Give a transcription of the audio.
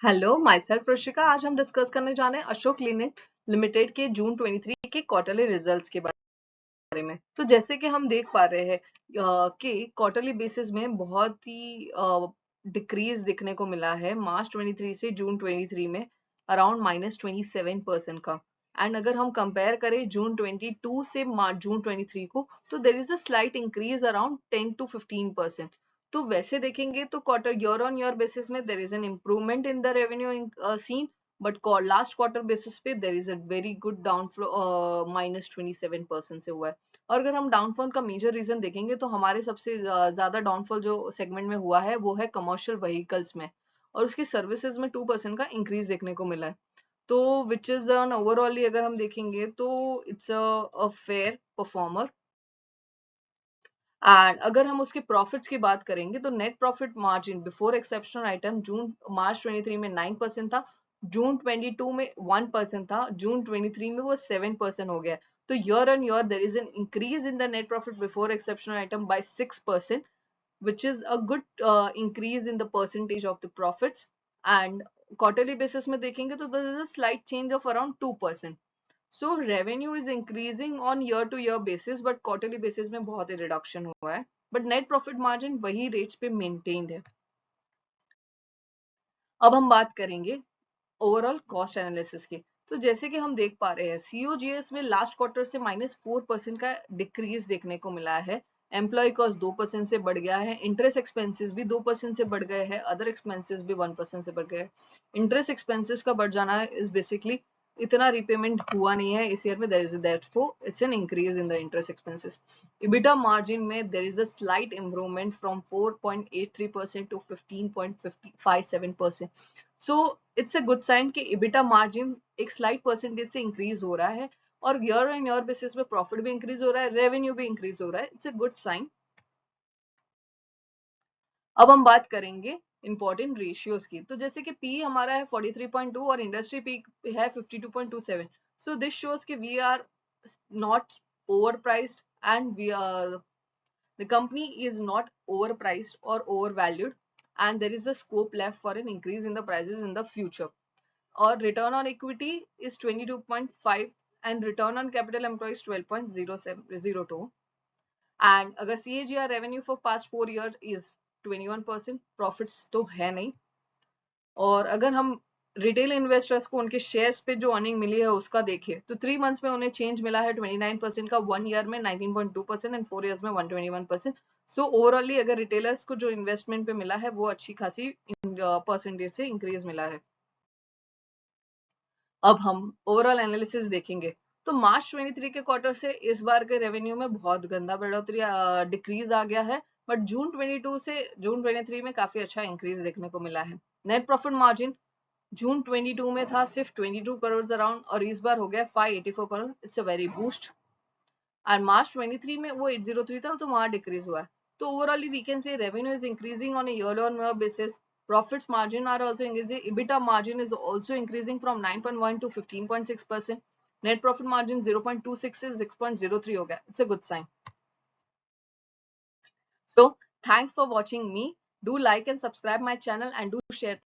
Hello, my self Rushika. आज हम discuss करने जा रहे हैं अशोक लेलैंड लिमिटेड के जून 23 के क्वार्टरली रिजल्ट्स के बारे में। तो जैसे कि हम देख पा रहे हैं कि क्वार्टरली बेसिस में बहुत ही डिक्रीज देखने को मिला है मार्च 23 से जून 23 में अराउंड -27% का। एंड अगर हम कंपेयर करें जून 22 से मार्च जून 23 को, तो there is a slight increase around 10 to 15%। तो वैसे देखेंगे तो quarter year on year basis में there is an improvement in the revenue scene, but last quarter basis पे there is a very good downflow -27% से हुआ है। और अगर हम डाउनफॉल का मेजर रीजन देखेंगे तो हमारे सबसे ज्यादा डाउनफॉल जो सेगमेंट में हुआ है वो है कमर्शियल व्हीकल्स में, और उसकी सर्विसेज में 2% का इंक्रीज देखने को मिला है। तो विच इज एन ओवरऑली अगर हम देखेंगे तो it's a fair performer. And अगर हम उसके प्रॉफिट्स की बात करेंगे तो net profit margin before exceptional item June March 23 में 9% था, जून 22 में 1% था, जून 23 में वो 7% हो गया। तो year on year there is an increase in the net profit before exceptional item by 6%, which is a good increase in the percentage of the profits. And quarterly basis में देखेंगे तो there is a slight change of around 2%. So revenue is increasing on year to year basis, but quarterly basis में बहुत ही reduction हुआ है, but net profit margin वही rates पे maintained है। अब हम बात करेंगे ओवरऑल कॉस्ट एनालिसिस की। तो जैसे कि हम देख पा रहे हैं सीओजीएस में लास्ट क्वार्टर से -4% का डिक्रीज देखने को मिला है। एम्प्लॉय कॉस्ट 2% से बढ़ गया है, इंटरेस्ट एक्सपेंसेस भी 2% से बढ़ गए हैं, अदर एक्सपेंसेस भी 1% से बढ़ गए हैं। इंटरेस्ट एक्सपेंसेस का बढ़ जाना इज बेसिकली इतना रिपेमेंट हुआ नहीं है इस ईयर में, there is therefore it's an increase in the interest expenses. EBITDA margin में there is a slight improvement from 4.83% to 15.57%। So it's a good sign कि इबिटा मार्जिन एक स्लाइट परसेंटेज से इंक्रीज हो रहा है, और ईयर एंड ईयर बेसिस पे profit भी इंक्रीज हो रहा है, रेवेन्यू भी इंक्रीज हो रहा है। It's a good sign. अब हम बात करेंगे इंपॉर्टेंट रेशियोज की। तो जैसे कि पी हमारा है 43.2 और इंडस्ट्री पी है 52.27। सो दिस शोज कि we are not overpriced and we are the company is not overpriced or overvalued, and there is a scope left for an increase in the prices in the future. Or return on equity is 22.5 and return on capital employed is 12.02. And अगर CAGR revenue for past 4 years is 21%, profits तो है नहीं। और अगर हम retail investors को उनके shares पे जो अर्निंग मिली है उसका देखें तो 3 मंथ्स में उन्हें चेंज मिला है 29% का, 1 ईयर में 19.2% एंड 4 इयर्स में 121%। सो ओवरऑली अगर रिटेलर्स को जो इन्वेस्टमेंट पे मिला है वो अच्छी खासी परसेंटेज से इंक्रीज मिला है। अब हम ओवरऑल एनालिसिस देखेंगे तो मार्च 23 के क्वार्टर से इस बार के रेवेन्यू में बहुत गंदा बढ़ोतरी डिक्रीज आ गया है, बट जून 22 से जून 23 में काफी अच्छा इंक्रीज देखने को मिला है। नेट प्रॉफिट मार्जिन जून 22 में था सिर्फ 22 करोड़ अराउंड, और इस बार हो गया 584 crore. It's a very boost. और मार्च 23 में वो 803 था, तो वहां डिक्रीज हुआ है। तो overally we can say revenue is increasing on a year on year basis. Profits margin are also increasing. EBITDA margin is also increasing from 9.1 to 15.6%. Net profit margin 0.26 से 6.03 हो गया. It's a good sign. So thanks for watching me. Do like and subscribe my channel and do share